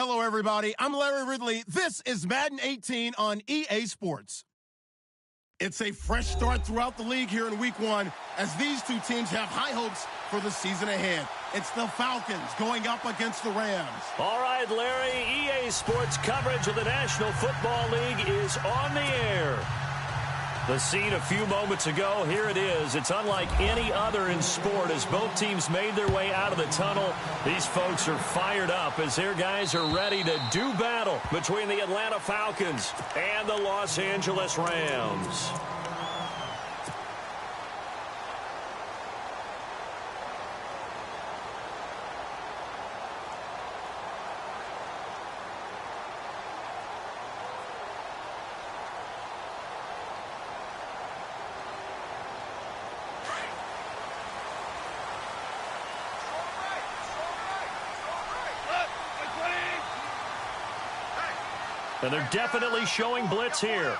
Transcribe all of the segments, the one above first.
Hello, everybody. I'm Larry Ridley. This is Madden 18 on EA Sports. It's a fresh start throughout the league here in Week 1 as these two teams have high hopes for the season ahead. It's the Falcons going up against the Rams. All right, Larry, EA Sports coverage of the National Football League is on the air. The scene a few moments ago, here it is. It's unlike any other in sport as both teams made their way out of the tunnel. These folks are fired up as their guys are ready to do battle between the Atlanta Falcons and the Los Angeles Rams. And they're definitely showing blitz here.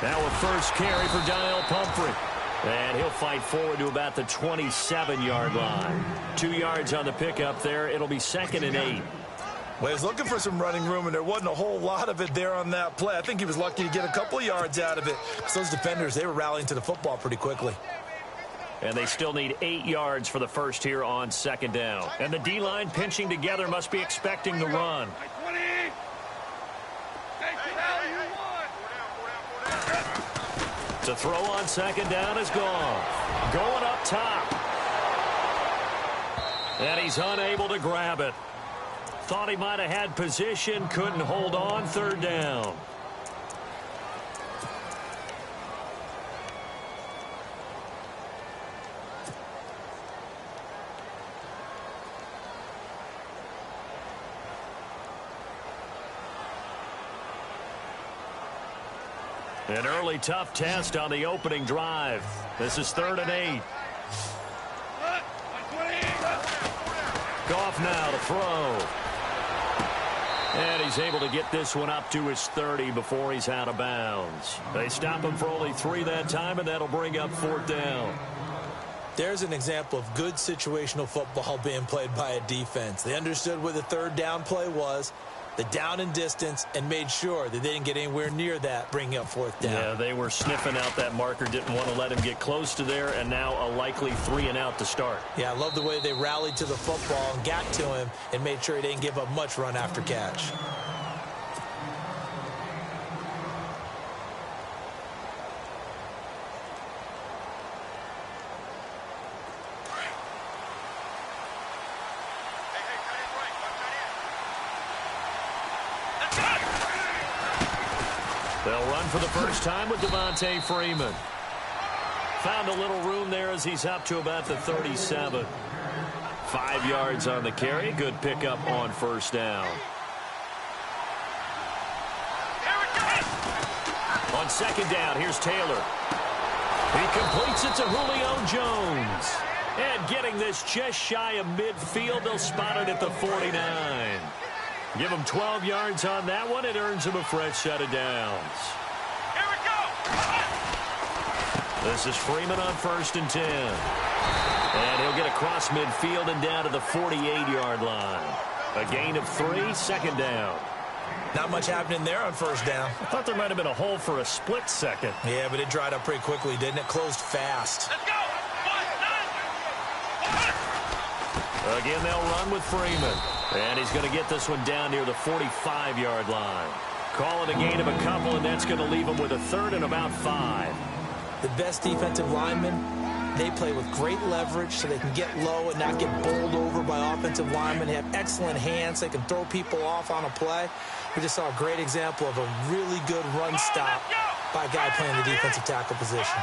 Now a first carry for Donnell Pumphrey. And he'll fight forward to about the 27-yard line. 2 yards on the pickup there. It'll be 2nd and 8. Well, he was looking for some running room, and there wasn't a whole lot of it there on that play. I think he was lucky to get a couple of yards out of it. So those defenders, they were rallying to the football pretty quickly. And they still need 8 yards for the first here on 2nd down. And the D-line pinching together must be expecting the run. To throw on 2nd down is gone. Going up top. And he's unable to grab it. Thought he might have had position, couldn't hold on, 3rd down. An early tough test on the opening drive. This is 3rd and 8. Goff now to throw. And he's able to get this one up to his 30 before he's out of bounds. They stop him for only 3 that time, and that'll bring up 4th down. There's an example of good situational football being played by a defense. They understood where the 3rd down play was, the down and distance, and made sure that they didn't get anywhere near that, bringing up 4th down. Yeah, they were sniffing out that marker, didn't want to let him get close to there, and now a likely 3 and out to start. Yeah, I love the way they rallied to the football and got to him and made sure he didn't give up much run after catch. They'll run for the first time with Devontae Freeman. Found a little room there as he's up to about the 37. 5 yards on the carry. Good pickup on 1st down. On 2nd down, here's Taylor. He completes it to Julio Jones. And getting this just shy of midfield, they'll spot it at the 49. Give him 12 yards on that one. It earns him a fresh set of downs. Here we go. This is Freeman on 1st and 10. And he'll get across midfield and down to the 48-yard line. A gain of 3, 2nd down. Not much happening there on 1st down. I thought there might have been a hole for a split second. Yeah, but it dried up pretty quickly, didn't it? Closed fast. Let's go. Again, they'll run with Freeman. And he's going to get this one down near the 45-yard line. Call it a gain of a couple, and that's going to leave him with a 3rd and about 5. The best defensive linemen, they play with great leverage so they can get low and not get bowled over by offensive linemen. They have excellent hands. They can throw people off on a play. We just saw a great example of a really good run stop by a guy playing the defensive tackle position.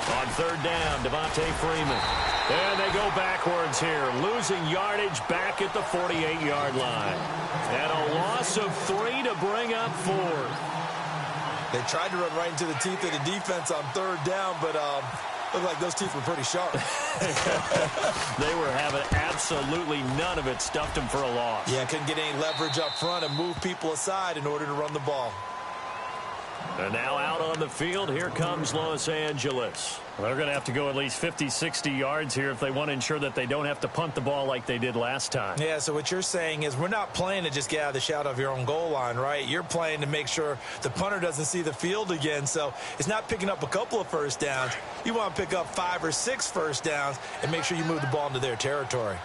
On 3rd down, Devontae Freeman. And they go backwards here, losing yardage back at the 48-yard line. And a loss of 3 to bring up 4th. They tried to run right into the teeth of the defense on 3rd down, but looked like those teeth were pretty sharp. They were having absolutely none of it. Stuffed them for a loss. Yeah, couldn't get any leverage up front and move people aside in order to run the ball. And now out on the field, here comes Los Angeles. They're going to have to go at least 50, 60 yards here if they want to ensure that they don't have to punt the ball like they did last time. Yeah, so what you're saying is we're not playing to just get out of the shadow of your own goal line, right? You're playing to make sure the punter doesn't see the field again. So it's not picking up a couple of first downs. You want to pick up 5 or 6 first downs and make sure you move the ball into their territory.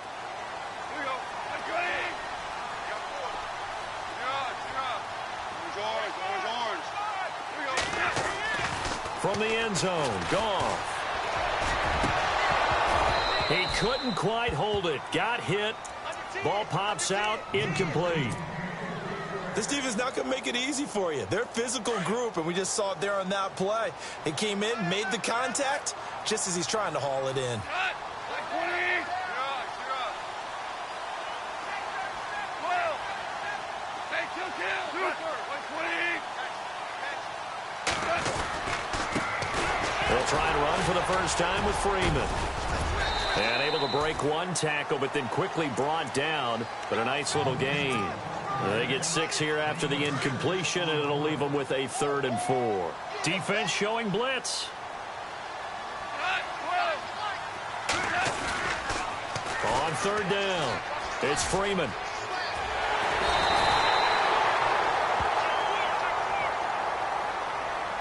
From the end zone, Goff. He couldn't quite hold it. Got hit. Ball pops out, incomplete. This defense is not going to make it easy for you. They're a physical group, and we just saw it there on that play. They came in, made the contact, just as he's trying to haul it in. They'll try and run for the first time with Freeman. And able to break one tackle, but then quickly brought down. But a nice little gain. They get 6 here after the incompletion, and it'll leave them with a 3rd and 4. Defense showing blitz. On 3rd down, it's Freeman.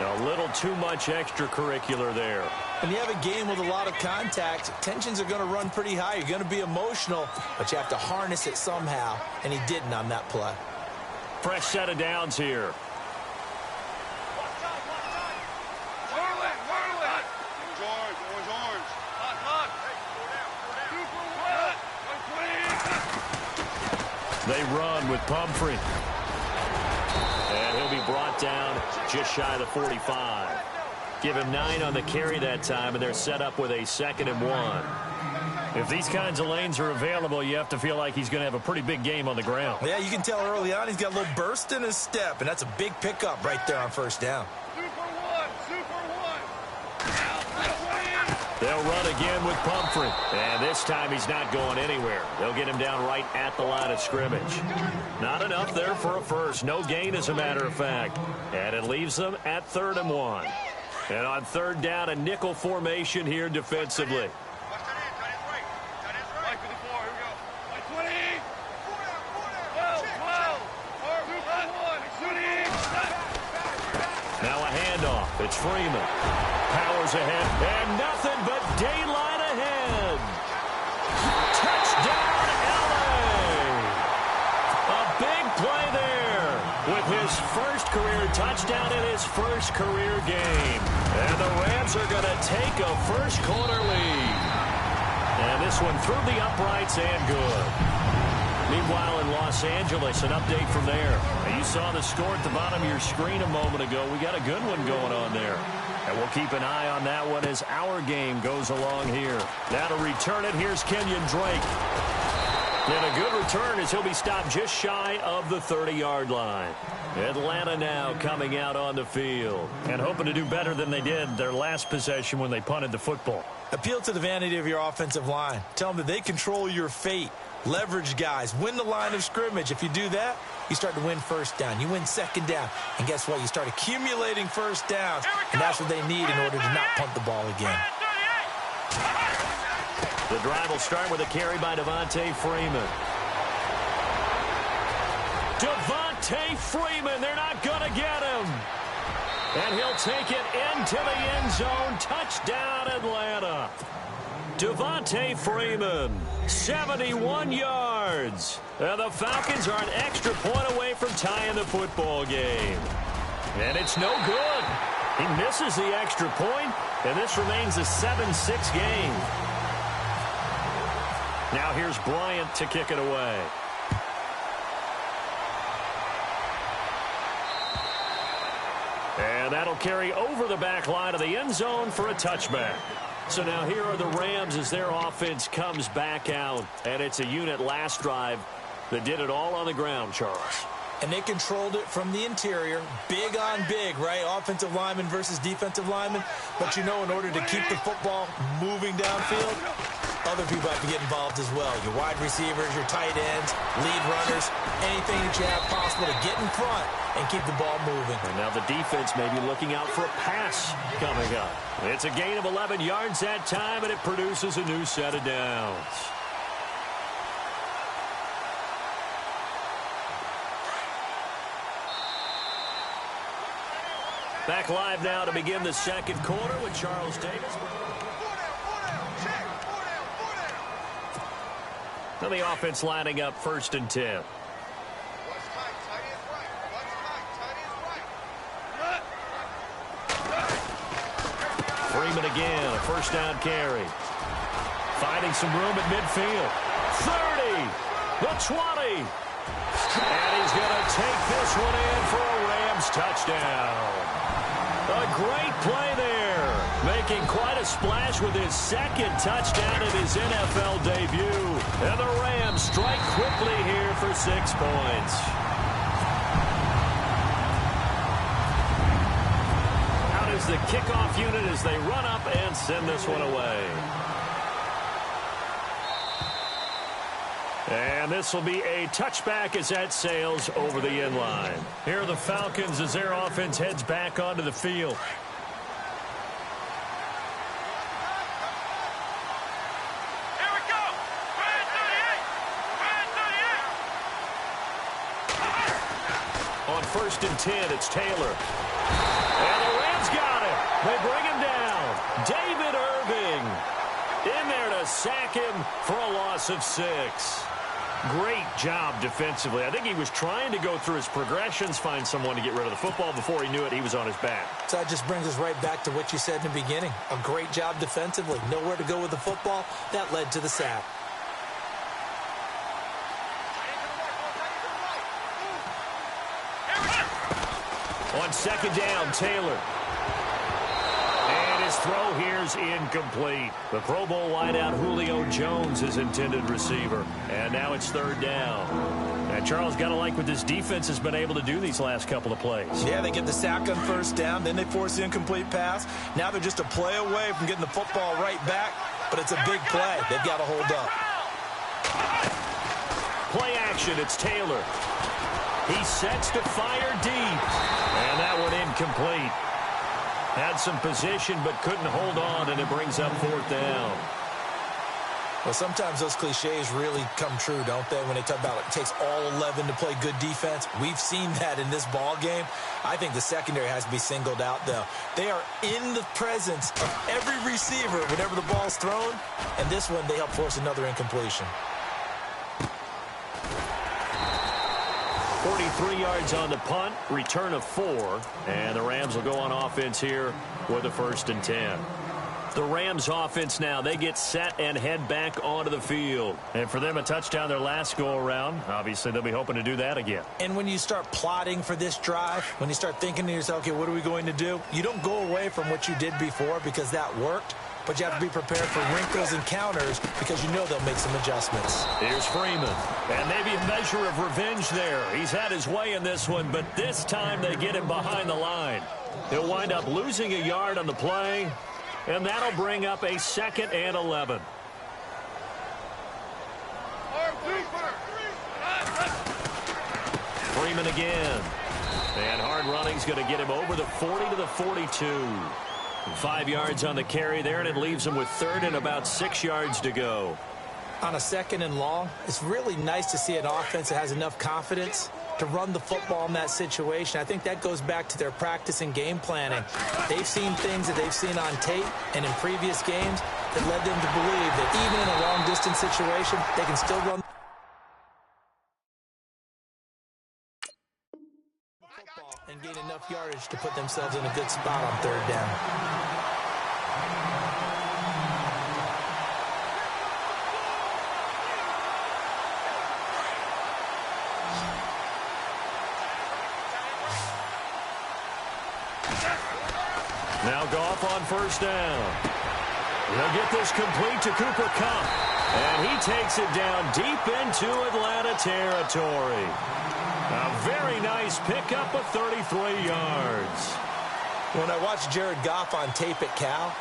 A little too much extracurricular there. When you have a game with a lot of contact, tensions are going to run pretty high. You're going to be emotional, but you have to harness it somehow, and he didn't on that play. Fresh set of downs here. They run with Pumphrey. And he'll be brought down just shy of the 45. Give him 9 on the carry that time, and they're set up with a 2nd and 1. If these kinds of lanes are available, you have to feel like he's going to have a pretty big game on the ground. Yeah, you can tell early on he's got a little burst in his step, and that's a big pickup right there on 1st down. They'll run again with Pumphrey. And this time he's not going anywhere. They'll get him down right at the line of scrimmage. Not enough there for a first. No gain, as a matter of fact. And it leaves them at 3rd and 1. And on 3rd down, a nickel formation here defensively. Now a handoff. It's Freeman. Powers ahead, and nothing but daylight ahead. Touchdown, LA! A big play there with his first career touchdown in his first career game. And the Rams are going to take a first-quarter lead. And this one through the uprights and good. Meanwhile, in Los Angeles, an update from there. You saw the score at the bottom of your screen a moment ago. We got a good one going on there. And we'll keep an eye on that one as our game goes along here. Now to return it, here's Kenyon Drake. And a good return as he'll be stopped just shy of the 30-yard line. Atlanta now coming out on the field and hoping to do better than they did their last possession when they punted the football. Appeal to the vanity of your offensive line. Tell them that they control your fate. Leverage guys. Win the line of scrimmage. If you do that, you start to win 1st down. You win 2nd down. And guess what? You start accumulating 1st downs. And that's what they need in order to not punt the ball again. The drive will start with a carry by Devontae Freeman. Devontae Freeman. They're not going to get him. And he'll take it into the end zone. Touchdown, Atlanta. Devontae Freeman, 71 yards. And the Falcons are an extra point away from tying the football game. And it's no good. He misses the extra point, and this remains a 7-6 game. Now here's Bryant to kick it away. And that'll carry over the back line of the end zone for a touchback. So now here are the Rams as their offense comes back out. And it's a unit last drive that did it all on the ground, Charles. And they controlled it from the interior. Big on big, right? Offensive lineman versus defensive lineman. But you know, in order to keep the football moving downfield, other people have to get involved as well. Your wide receivers, your tight ends, lead runners, anything that you have possible to get in front and keep the ball moving. And now the defense may be looking out for a pass coming up. It's a gain of 11 yards that time, and it produces a new set of downs. Back live now to begin the second quarter with Charles Davis. And the offense lining up 1st and 10. Freeman again, a first down carry. Finding some room at midfield. 30, the 20. And he's going to take this one in for a Rams touchdown. A great play there, making quite a splash with his second touchdown in his NFL debut. And the Rams strike quickly here for 6 points. Out is the kickoff unit as they run up and send this one away. And this will be a touchback as that sails over the end line. Here are the Falcons as their offense heads back onto the field. Here we go. Brand 38. On 1st and 10, it's Taylor. And the Rams got it. They bring him down. David Irving in there to sack him for a loss of 6. Great job defensively. I think he was trying to go through his progressions, find someone to get rid of the football. Before he knew it, he was on his back. So that just brings us right back to what you said in the beginning. A great job defensively. Nowhere to go with the football. That led to the sack. On 2nd down, Taylor. And his throw here's incomplete. The Pro Bowl wideout Julio Jones is intended receiver. And now it's 3rd down. And Charles, got to like what this defense has been able to do these last couple of plays. Yeah, they get the sack on 1st down, then they force the incomplete pass. Now they're just a play away from getting the football right back, but it's a big play. They've got to hold up. Play action, it's Taylor. He sets to fire deep. And that one incomplete. Had some position but couldn't hold on, and it brings up 4th down. Well, sometimes those cliches really come true, don't they, when they talk about it takes all 11 to play good defense. We've seen that in this ball game. I think the secondary has to be singled out, though. They are in the presence of every receiver whenever the ball's thrown, and this one they help force another incompletion. 43 yards on the punt, return of 4, and the Rams will go on offense here with a 1st and 10. The Rams offense now, they get set and head back onto the field. And for them, a touchdown their last go-around. Obviously, they'll be hoping to do that again. And when you start plotting for this drive, when you start thinking to yourself, okay, what are we going to do? You don't go away from what you did before because that worked. But you have to be prepared for wrinkles and counters because you know they'll make some adjustments. Here's Freeman. And maybe a measure of revenge there. He's had his way in this one, but this time they get him behind the line. He'll wind up losing a yard on the play, and that'll bring up a 2nd and 11. Freeman again. And hard running's going to get him over the 40 to the 42. 5 yards on the carry there, and it leaves him with 3rd and about 6 yards to go. On a 2nd and long, it's really nice to see an offense that has enough confidence to run the football in that situation. I think that goes back to their practice and game planning. They've seen things that they've seen on tape and in previous games that led them to believe that even in a long-distance situation, they can still run and gain enough yardage to put themselves in a good spot on 3rd down. Now Goff on 1st down. He'll get this complete to Cooper Kupp. And he takes it down deep into Atlanta territory. A very nice pickup of 33 yards. When I watched Jared Goff on tape at Cal,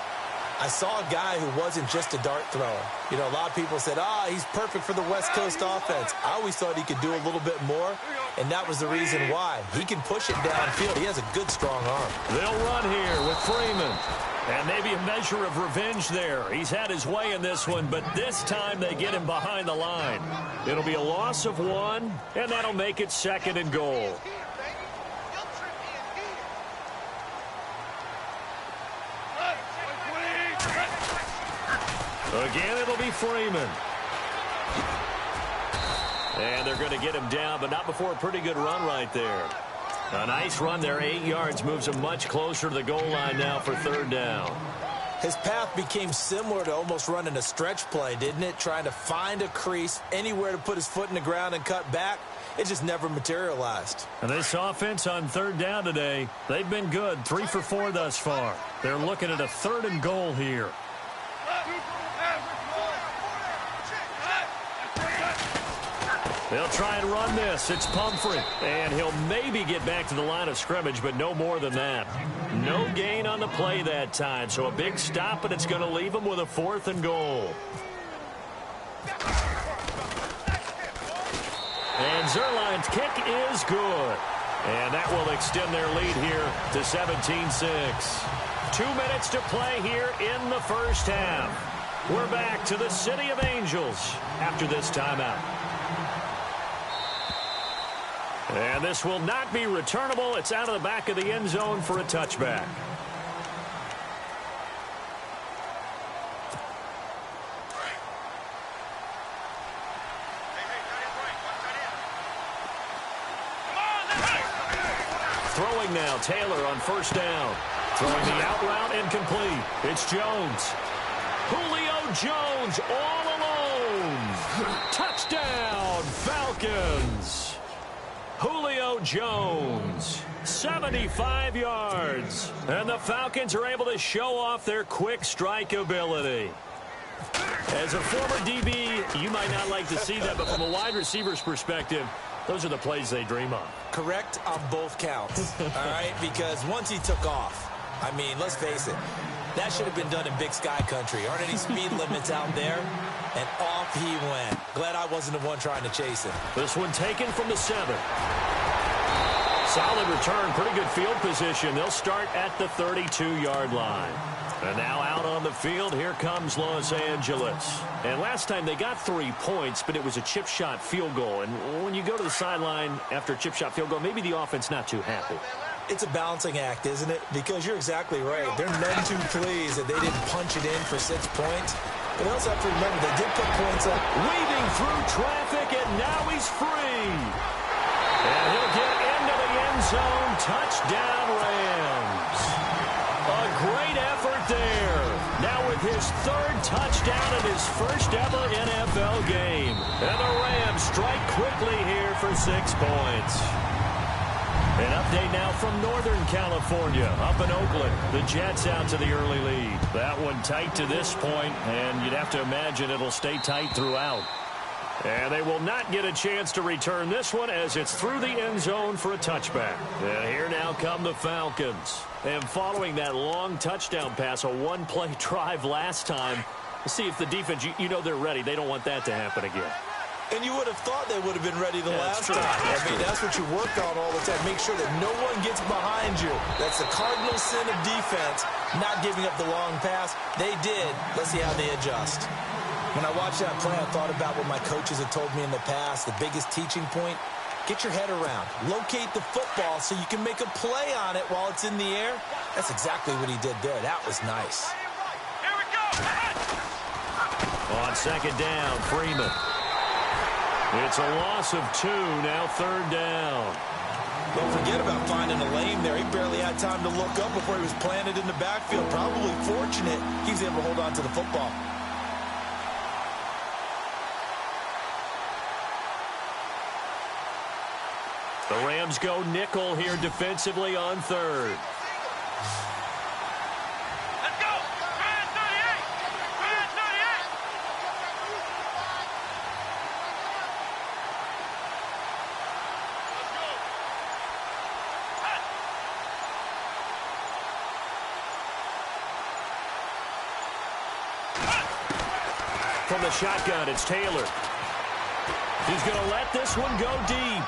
I saw a guy who wasn't just a dart thrower. You know, a lot of people said, he's perfect for the West Coast offense. I always thought he could do a little bit more, and that was the reason why. He can push it downfield. He has a good, strong arm. They'll run here with Freeman. And maybe a measure of revenge there. He's had his way in this one, but this time they get him behind the line. It'll be a loss of 1, and that'll make it 2nd and goal. Again, it'll be Freeman. And they're going to get him down, but not before a pretty good run right there. A nice run there, 8 yards, moves him much closer to the goal line now for 3rd down. His path became similar to almost running a stretch play, didn't it? Trying to find a crease, anywhere to put his foot in the ground and cut back. It just never materialized. And this offense on 3rd down today, they've been good, 3 for 4 thus far. They're looking at a 3rd and goal here. They'll try and run this. It's Pumphrey. And he'll maybe get back to the line of scrimmage, but no more than that. No gain on the play that time. So a big stop, but it's going to leave him with a 4th and goal. And Zerline's kick is good. And that will extend their lead here to 17-6. 2 minutes to play here in the first half. We're back to the City of Angels after this timeout. And this will not be returnable. It's out of the back of the end zone for a touchback. Throwing now, Taylor on 1st down. Throwing the out route incomplete. It's Jones. Julio Jones all alone. Touchdown, Falcons. Julio Jones, 75 yards. And the Falcons are able to show off their quick strike ability. As a former DB, you might not like to see that, but from a wide receiver's perspective, those are the plays they dream of. Correct on both counts, all right? Because once he took off, I mean, let's face it, that should have been done in Big Sky Country. Aren't any speed limits out there? And off he went. Glad I wasn't the one trying to chase him. This one taken from the 7. Solid return, pretty good field position. They'll start at the 32-yard line. And now out on the field, here comes Los Angeles. And last time they got 3 points, but it was a chip shot field goal. And when you go to the sideline after a chip shot field goal, maybe the offense not too happy. It's a balancing act, isn't it? Because you're exactly right. They're none too pleased that they didn't punch it in for 6 points. But they also have to remember they did put points up. Weaving through traffic, and now he's free. And he'll get into the end zone. Touchdown, Rams. A great effort there. Now with his 3rd touchdown in his first ever NFL game. And the Rams strike quickly here for 6 points. An update now from Northern California, up in Oakland. The Jets out to the early lead. That one tight to this point, and you'd have to imagine it'll stay tight throughout. And they will not get a chance to return this one as it's through the end zone for a touchback. And here now come the Falcons. And following that long touchdown pass, a 1-play drive last time, we'll see if the defense, you know they're ready. They don't want that to happen again. And you would have thought they would have been ready the last time. I mean, that's what you work on all the time. Make sure that no one gets behind you. That's the cardinal sin of defense, not giving up the long pass. They did. Let's see how they adjust. When I watched that play, I thought about what my coaches had told me in the past. The biggest teaching point, get your head around. Locate the football so you can make a play on it while it's in the air. That's exactly what he did there. That was nice. Here we go. On 2nd down, Freeman. It's a loss of 2, now 3rd down. Don't forget about finding a lane there. He barely had time to look up before he was planted in the backfield. Probably fortunate he was able to hold on to the football. The Rams go nickel here defensively on 3rd. Let's go. Red 38. Red 38. Let's go. from the shotgun. It's Taylor. He's going to let this one go deep.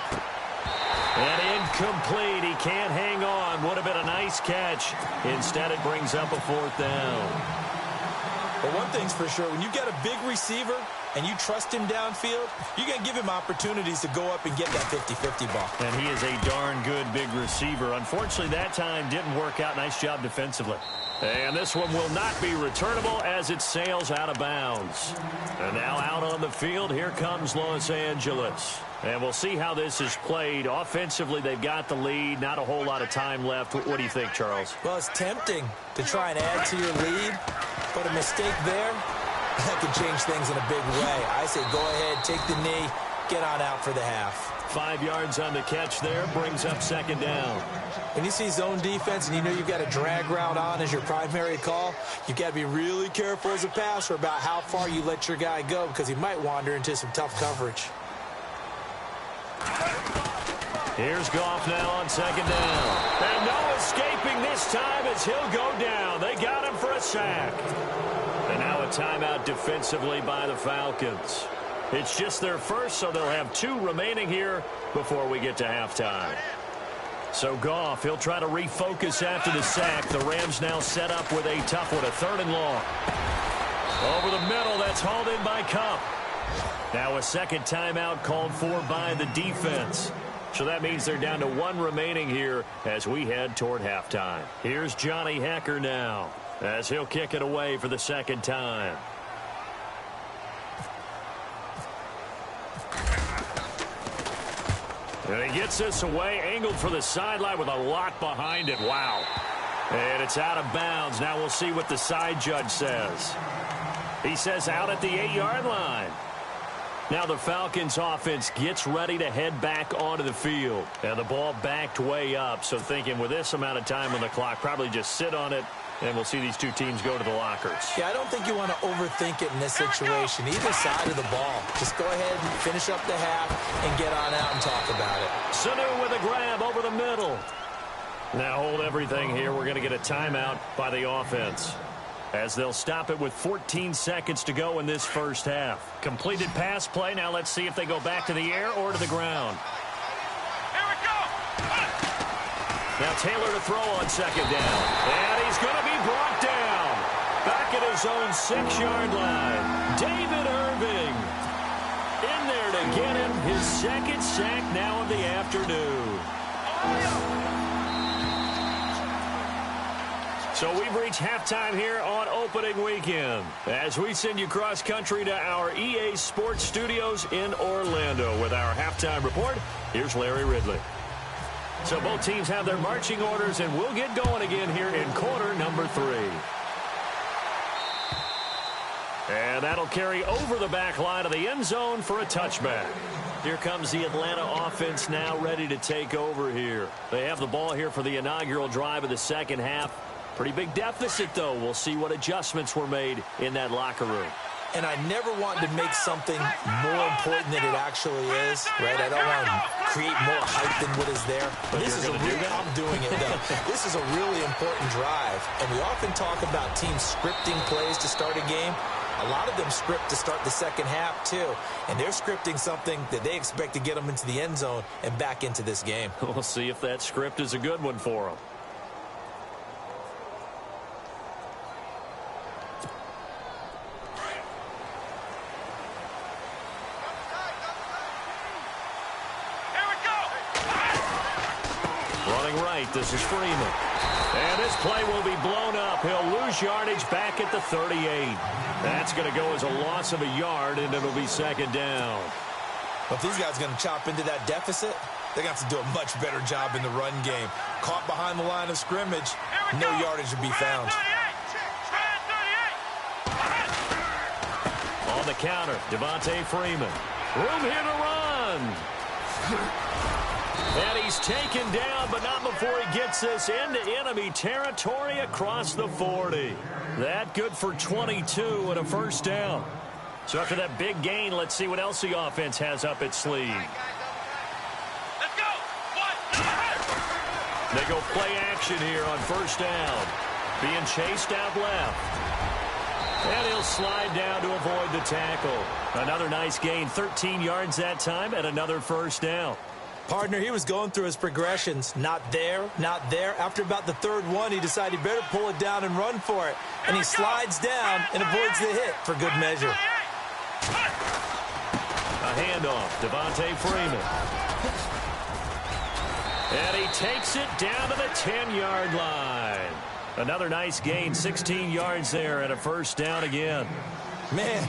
And incomplete. He can't hang on. Would have been a nice catch. Instead, it brings up a 4th down. But one thing's for sure, when you get a big receiver and you trust him downfield, you're going to give him opportunities to go up and get that 50-50 ball. And he is a darn good big receiver. Unfortunately, that time didn't work out. Nice job defensively. And this one will not be returnable as it sails out of bounds. And now out on the field, here comes Los Angeles. And we'll see how this is played. Offensively, they've got the lead. Not a whole lot of time left. What do you think, Charles? Well, it's tempting to try and add to your lead, but a mistake there, that could change things in a big way. I say go ahead, take the knee, get on out for the half. 5 yards on the catch there, brings up 2nd down. When you see zone defense and you know you've got a drag route on as your primary call, you've got to be really careful as a passer about how far you let your guy go because he might wander into some tough coverage. Here's Goff now on 2nd down. And no escaping this time as he'll go down. They got him for a sack. And now a timeout defensively by the Falcons. It's just their first, so they'll have 2 remaining here before we get to halftime. So Goff, he'll try to refocus after the sack. The Rams now set up with a tough one, a 3rd and long. Over the middle, that's hauled in by Cup. Now a second timeout called for by the defense. So that means they're down to 1 remaining here as we head toward halftime. Here's Johnny Hecker now as he'll kick it away for the 2nd time. And he gets this away, angled for the sideline with a lot behind it. Wow. And it's out of bounds. Now we'll see what the side judge says. He says out at the 8-yard line. Now the Falcons offense gets ready to head back onto the field. And the ball backed way up. So thinking with this amount of time on the clock, probably just sit on it. And we'll see these 2 teams go to the lockers. Yeah, I don't think you want to overthink it in this situation. Either side of the ball. Just go ahead and finish up the half and get on out and talk about it. Sanu with a grab over the middle. Now hold everything here. We're going to get a timeout by the offense, as they'll stop it with 14 seconds to go in this first half. Completed pass play. Now let's see if they go back to the air or to the ground. Here we go. Now Taylor to throw on 2nd down. And he's going to be brought down. Back at his own 6-yard line. David Irving in there to get him his 2nd sack now of the afternoon. So we've reached halftime here on opening weekend as we send you cross-country to our EA Sports Studios in Orlando with our halftime report. Here's Larry Ridley. So both teams have their marching orders, and we'll get going again here in quarter number 3. And that'll carry over the back line of the end zone for a touchback. Here comes the Atlanta offense now ready to take over here. They have the ball here for the inaugural drive of the second half. Pretty big deficit, though. We'll see what adjustments were made in that locker room. And I never want to make something more important than it actually is, right? I don't want to create more hype than what is there. But this is a really, I'm doing it, though. This is a really important drive. And we often talk about teams scripting plays to start a game. A lot of them script to start the second half, too. And they're scripting something that they expect to get them into the end zone and back into this game. We'll see if that script is a good one for them. This is Freeman. And this play will be blown up. He'll lose yardage back at the 38. That's going to go as a loss of a yard, and it'll be 2nd down. Well, if these guys are going to chop into that deficit, they're going to have to do a much better job in the run game. Caught behind the line of scrimmage, no yardage to be found. On the counter, Devontae Freeman. Room here to run. And he's taken down, but not before he gets this into enemy territory across the 40. That good for 22 and a first down. So after that big gain, let's see what else the offense has up its sleeve. Let's go. They go play action here on first down. Being chased out left. And he'll slide down to avoid the tackle. Another nice gain, 13 yards that time, and another first down. Partner, he was going through his progressions. Not there, not there. After about the third one, he decided he better pull it down and run for it. And he slides down and avoids the hit for good measure. A handoff, Devontae Freeman. And he takes it down to the 10-yard line. Another nice gain, 16 yards there, and a first down again. Man,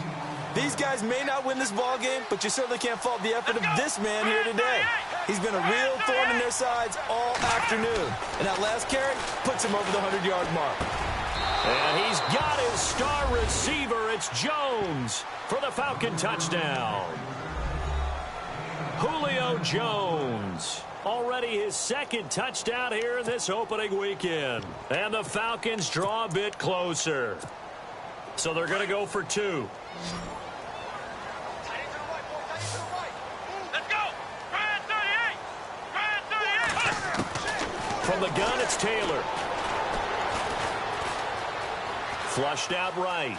these guys may not win this ball game, but you certainly can't fault the effort of this man here today. He's been a real thorn in their sides all afternoon. And that last carry puts him over the 100-yard mark. And he's got his star receiver. It's Jones for the Falcon touchdown. Julio Jones. Already his second touchdown here in this opening weekend. And the Falcons draw a bit closer. So they're going to go for two. Let's go. Brad 38. Brad 38. From the gun, it's Taylor. Flushed out right.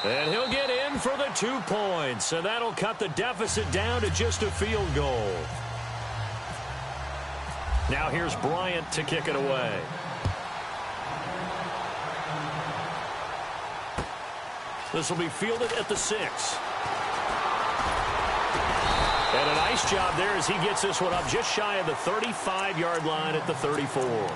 And he'll get in for the 2 points. And that'll cut the deficit down to just a field goal. Now here's Bryant to kick it away. This will be fielded at the 6. And a nice job there as he gets this one up just shy of the 35-yard line at the 34.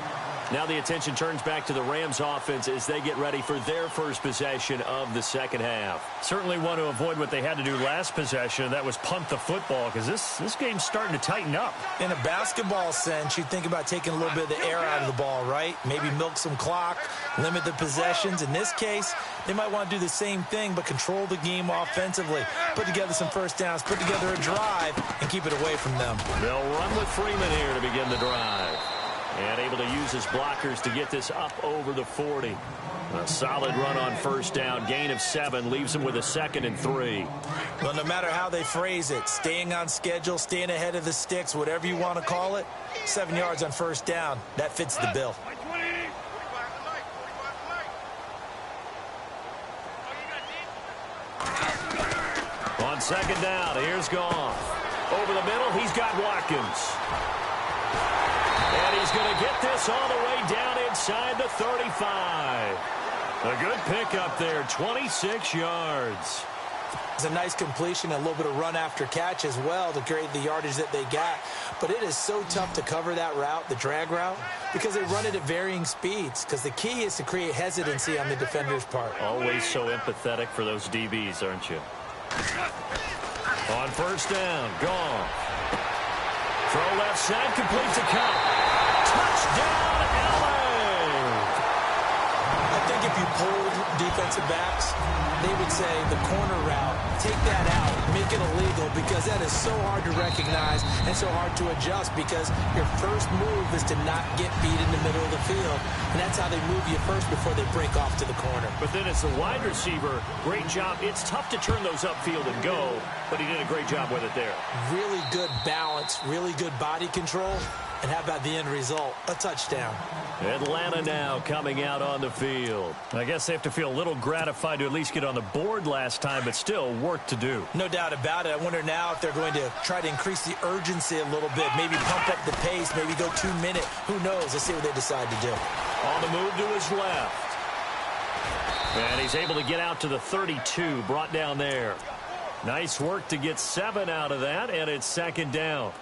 Now the attention turns back to the Rams offense as they get ready for their first possession of the second half. Certainly want to avoid what they had to do last possession. That was punt the football because this game's starting to tighten up. In a basketball sense, you think about taking a little bit of the air out of the ball, right? Maybe milk some clock, limit the possessions. In this case, they might want to do the same thing but control the game offensively. Put together some first downs, put together a drive, and keep it away from them. They'll run with Freeman here to begin the drive. And able to use his blockers to get this up over the 40. A solid run on first down. Gain of 7 leaves him with a 2nd and 3. Well, no matter how they phrase it, staying on schedule, staying ahead of the sticks, whatever you want to call it, 7 yards on first down, that fits the bill. On second down, here's Goff. Over the middle, he's got Watkins. And he's going to get this all the way down inside the 35. A good pickup there, 26 yards. It's a nice completion, a little bit of run after catch as well to create the yardage that they got. But it is so tough to cover that route, the drag route, because they run it at varying speeds. Because the key is to create hesitancy on the defender's part. Always so empathetic for those DBs, aren't you? On first down, Goff. Throw left side, completes a cut. Touchdown, LA! I think if you polled defensive backs, they would say the corner route, take that out, make it illegal, because that is so hard to recognize and so hard to adjust because your first move is to not get beat in the middle of the field. And that's how they move you first before they break off to the corner. But then as the wide receiver, great job. It's tough to turn those upfield and go, but he did a great job with it there. Really good balance, really good body control. And how about the end result? A touchdown. Atlanta now coming out on the field. I guess they have to feel a little gratified to at least get on the board last time, but still work to do. No doubt about it. I wonder now if they're going to try to increase the urgency a little bit, maybe pump up the pace, maybe go 2 minute. Who knows? Let's see what they decide to do. On the move to his left. And he's able to get out to the 32, brought down there. Nice work to get 7 out of that, and it's second down.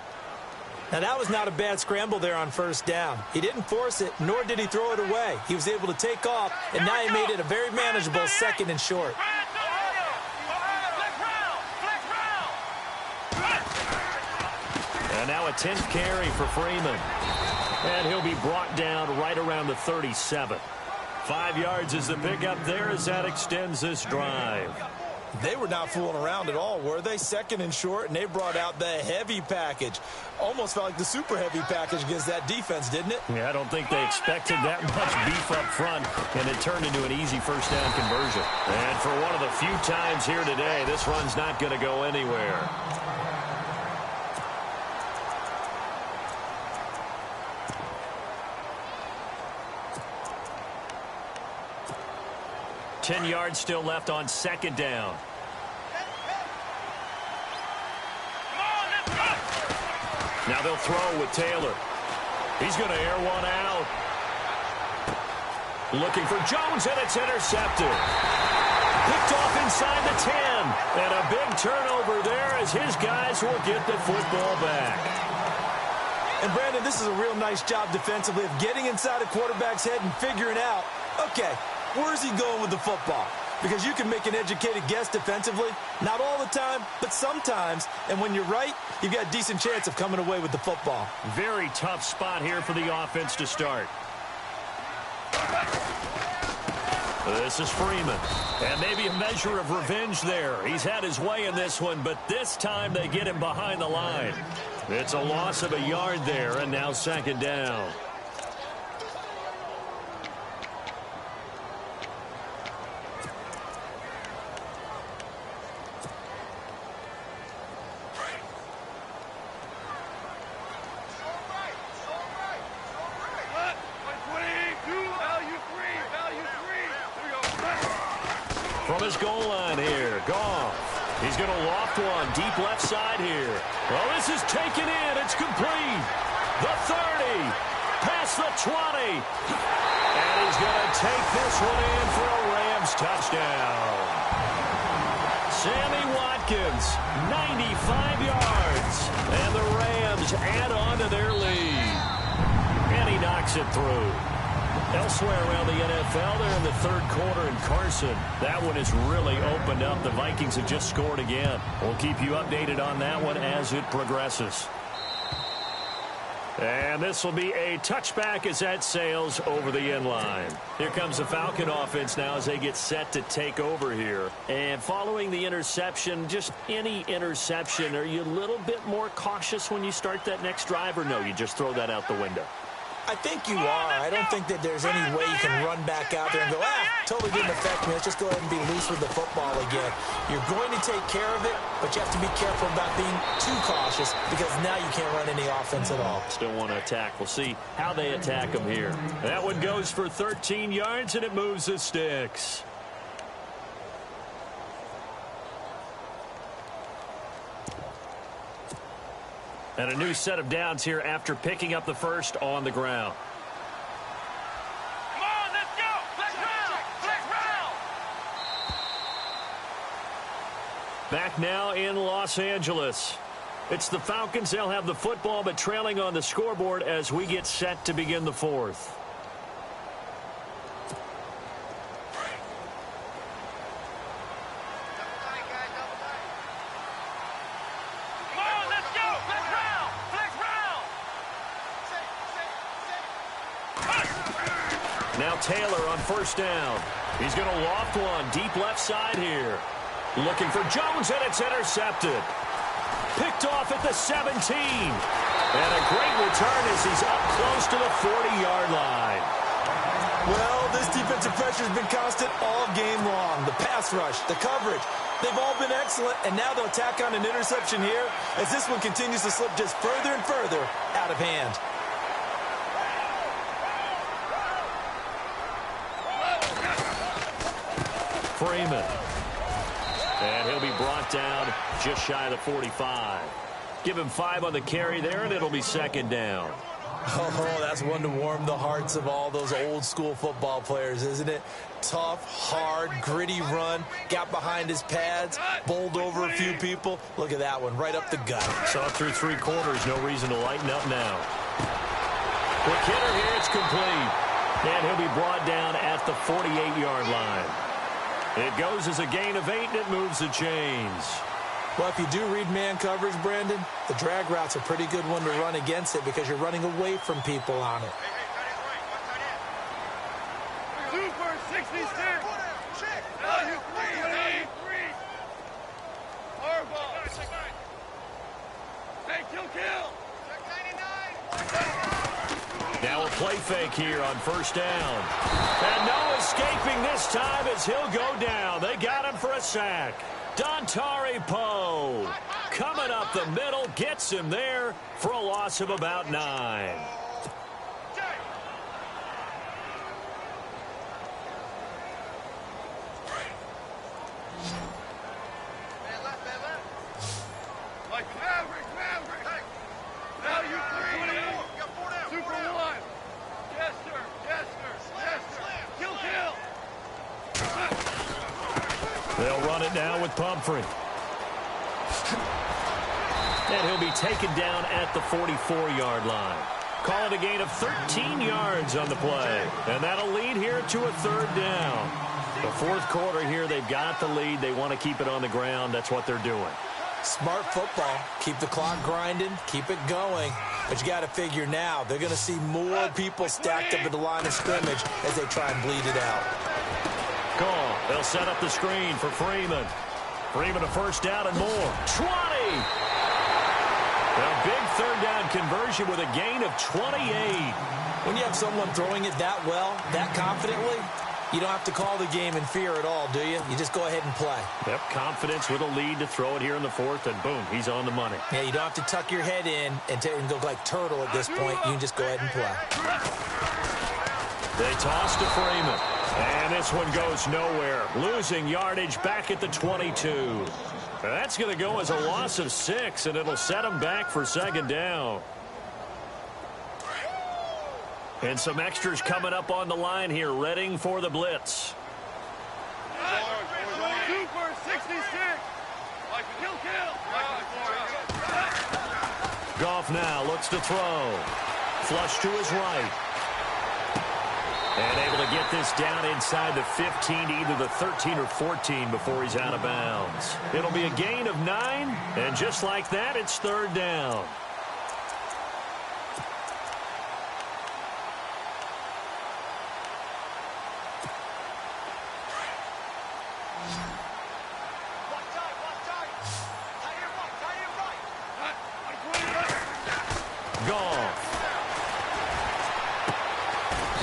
Now, that was not a bad scramble there on first down. He didn't force it, nor did he throw it away. He was able to take off, and now he made it a very manageable 2nd and short. And now a 10th carry for Freeman. And he'll be brought down right around the 37. 5 yards is the pickup there as that extends this drive. They were not fooling around at all, were they? 2nd and short, and they brought out the heavy package. Almost felt like the super heavy package against that defense, didn't it? Yeah, I don't think they expected that much beef up front, and it turned into an easy first down conversion. And for one of the few times here today, this run's not going to go anywhere. 10 yards still left on second down. Now they'll throw with Taylor. He's going to air one out. Looking for Jones, and it's intercepted. Picked off inside the 10. And a big turnover there as his guys will get the football back. And, Brandon, this is a real nice job defensively of getting inside a quarterback's head and figuring out, okay, where's he going with the football? Because you can make an educated guess defensively. Not all the time, but sometimes. And when you're right, you've got a decent chance of coming away with the football. Very tough spot here for the offense to start. This is Freeman. And maybe a measure of revenge there. He's had his way in this one, but this time they get him behind the line. It's a loss of a yard there, and now second down. From his goal line here, Goff. He's going to loft one deep left side here. Well, this is taken in. It's complete. The 30. Past the 20. And he's going to take this one in for a Rams touchdown. Sammy Watkins, 95 yards. And the Rams add on to their lead. And he knocks it through. Elsewhere around the NFL, they're in the third quarter in Carson. That one has really opened up. The Vikings have just scored again. We'll keep you updated on that one as it progresses. And this will be a touchback as that sails over the end line. Here comes the Falcon offense now as they get set to take over here. And following the interception, just any interception, are you a little bit more cautious when you start that next drive, or no, you just throw that out the window? I think you are. I don't think that there's any way you can run back out there and go, totally didn't affect me. Let's just go ahead and be loose with the football again. You're going to take care of it, but you have to be careful about being too cautious because now you can't run any offense at all. Still want to attack. We'll see how they attack them here. That one goes for 13 yards, and it moves the sticks. And a new set of downs here after picking up the first on the ground. Come on, let's go! Flex round! Flex round! Back now in Los Angeles. It's the Falcons. They'll have the football, but trailing on the scoreboard as we get set to begin the fourth. Now Taylor on first down. He's going to loft one deep left side here. Looking for Jones, and it's intercepted. Picked off at the 17. And a great return as he's up close to the 40-yard line. Well, this defensive pressure has been constant all game long. The pass rush, the coverage, they've all been excellent, and now they'll tack on an interception here as this one continues to slip just further and further out of hand. Freeman. And he'll be brought down just shy of the 45. Give him 5 on the carry there, and it'll be second down. Oh, that's one to warm the hearts of all those old school football players, isn't it? Tough, hard, gritty run. Got behind his pads, bowled over a few people. Look at that one, right up the gut. So through 3 quarters, no reason to lighten up now. Quick hitter here, it's complete. And he'll be brought down at the 48-yard line. It goes as a gain of 8, and it moves the chains. Well, if you do read man coverage, Brandon, the drag route's a pretty good one to run against it because you're running away from people on it. 2 for 66. Value 3. Horrible. Hey, kill. Now a play fake here on first down. And no escaping this time as he'll go down. They got him for a sack. Dontari Poe coming up the middle, gets him there for a loss of about 9. They'll run it now with Pumphrey. And he'll be taken down at the 44-yard line. Call it a gain of 13 yards on the play. And that'll lead here to a third down. The fourth quarter here, they've got the lead. They want to keep it on the ground. That's what they're doing. Smart football. Keep the clock grinding. Keep it going. But you got to figure now, they're going to see more people stacked up at the line of scrimmage as they try and bleed it out. Call. They'll set up the screen for Freeman. Freeman a first down and more. 20! A big third down conversion with a gain of 28. When you have someone throwing it that well, that confidently, you don't have to call the game in fear at all, do you? You just go ahead and play. Yep, confidence with a lead to throw it here in the fourth, and boom, he's on the money. Yeah, you don't have to tuck your head in and go like turtle at this point. You can just go ahead and play. They toss to Freeman. And this one goes nowhere. Losing yardage back at the 22. That's going to go as a loss of 6, and it'll set them back for second down. And some extras coming up on the line here, readying for the blitz. Super 66. Goff now looks to throw. Flush to his right. And able to get this down inside the 15, either the 13 or 14 before he's out of bounds. It'll be a gain of 9, and just like that, it's third down.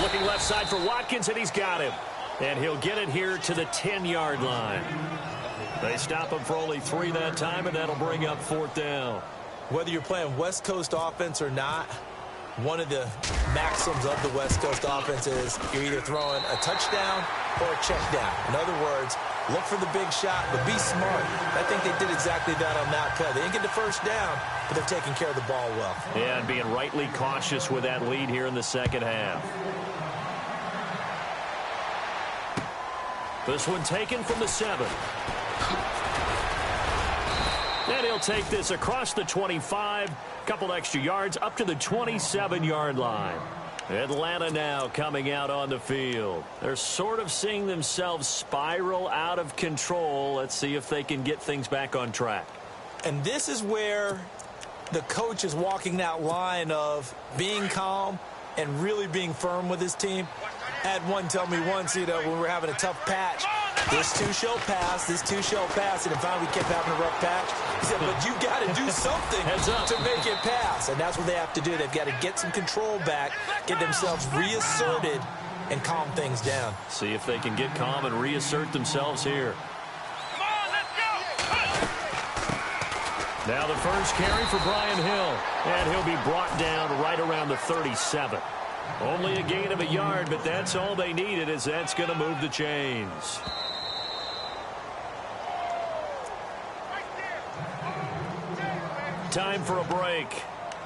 Looking left side for Watkins, and he's got him. And he'll get it here to the 10-yard line. They stop him for only 3 that time, and that'll bring up fourth down. Whether you're playing West Coast offense or not, one of the maxims of the West Coast offense is you're either throwing a touchdown or a check down. In other words, look for the big shot, but be smart. I think they did exactly that on that play. They didn't get the first down, but they're taking care of the ball well. Yeah, and being rightly cautious with that lead here in the second half. This one taken from the 7. And he'll take this across the 25. Couple extra yards up to the 27-yard line. Atlanta now coming out on the field. They're sort of seeing themselves spiral out of control. Let's see if they can get things back on track. And this is where the coach is walking that line of being calm and really being firm with his team. I had one tell me once, when we were having a tough patch, this two shall pass, and then finally we kept having a rough patch. He said, but you got to do something to make it pass, and that's what they have to do. They've got to get some control back, get themselves reasserted, and calm things down. See if they can get calm and reassert themselves here. Come on, let's go! Now the first carry for Brian Hill, and he'll be brought down right around the 37. Only a gain of a yard, but that's all they needed, as that's going to move the chains. Time for a break.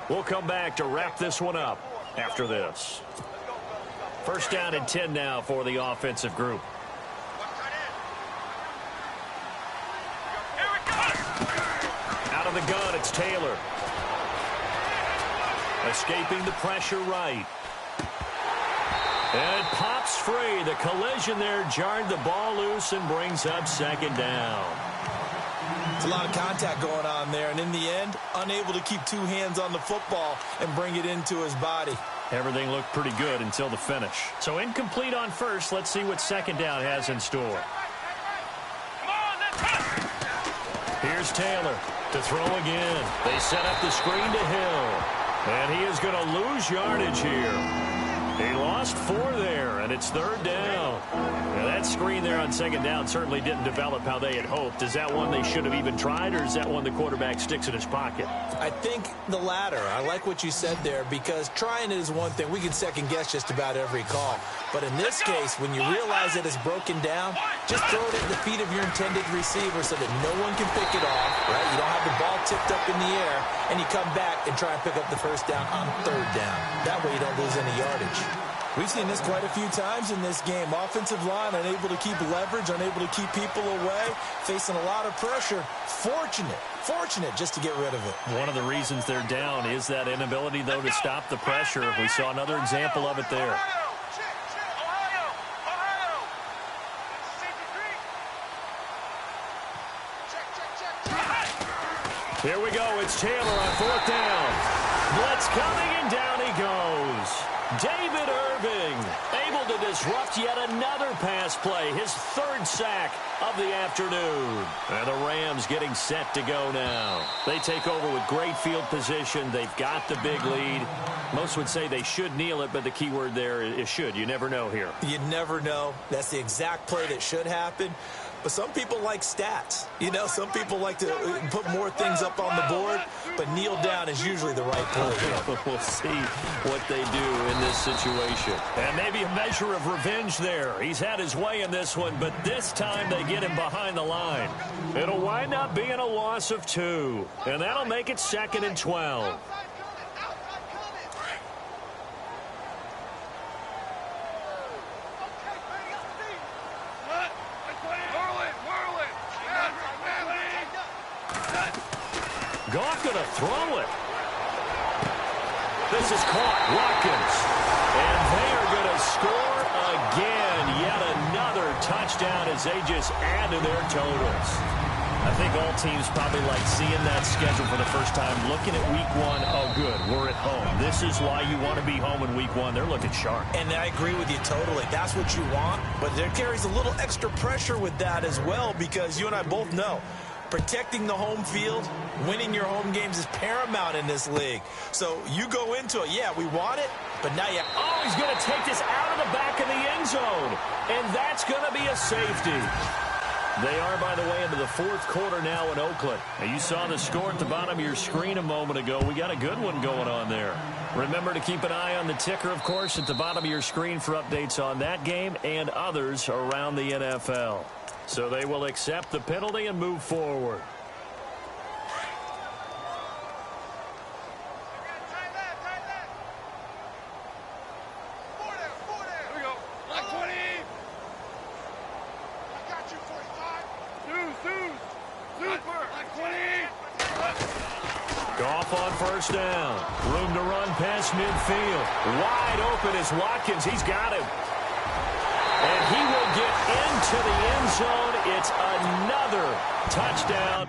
We'll come back to wrap this one up after this. First down and 10 now for the offensive group. Out of the gun, it's Taylor. Escaping the pressure right. And it pops free. The collision there jarred the ball loose and brings up second down. It's a lot of contact going on there, and in the end, unable to keep 2 hands on the football and bring it into his body. Everything looked pretty good until the finish. So incomplete on first. Let's see what second down has in store. Here's Taylor to throw again. They set up the screen to Hill. And he is going to lose yardage here. He lost 4 there, and it's third down. Now that screen there on second down certainly didn't develop how they had hoped. Is that one they should have even tried, or is that one the quarterback sticks in his pocket? I think the latter. I like what you said there, because trying it is one thing. We can second-guess just about every call. But in this case, when you realize that it's broken down, just throw it at the feet of your intended receiver so that no one can pick it off, right? You don't have the ball tipped up in the air, and you come back and try and pick up the first down on third down. That way you don't lose any yardage. We've seen this quite a few times in this game. Offensive line unable to keep leverage, unable to keep people away, facing a lot of pressure. Fortunate just to get rid of it. One of the reasons they're down is that inability, though, to stop the pressure. We saw another example of it there. Here we go. It's Taylor on fourth down. Blitz coming, and down he goes. David Irving able to disrupt yet another pass play. His third sack of the afternoon. And the Rams getting set to go now. They take over with great field position. They've got the big lead. Most would say they should kneel it, but the key word there is should. You never know here. You never know. That's the exact play that should happen. But some people like stats. You know, some people like to put more things up on the board, but kneel down is usually the right play. We'll see what they do in this situation. And maybe a measure of revenge there. He's had his way in this one, but this time they get him behind the line. It'll wind up being a loss of 2, and that'll make it 2nd and 12. Goff going to throw it. This is caught. Watkins. And they are going to score again. Yet another touchdown as they just add to their totals. I think all teams probably like seeing that schedule for the first time, looking at week 1. Oh, good, we're at home. This is why you want to be home in week 1. They're looking sharp. And I agree with you totally. That's what you want. But there carries a little extra pressure with that as well, because you and I both know protecting the home field, winning your home games is paramount in this league. So you go into it, yeah, we want it, but now you... Oh, he's going to take this out of the back of the end zone. And that's going to be a safety. They are, by the way, into the fourth quarter now in Oakland. Now, you saw the score at the bottom of your screen a moment ago. We got a good one going on there. Remember to keep an eye on the ticker, of course, at the bottom of your screen for updates on that game and others around the NFL. So they will accept the penalty and move forward. Goff on first down. Room to run past midfield. Wide open is Watkins. He's got him. And he will get into the end zone. It's another touchdown.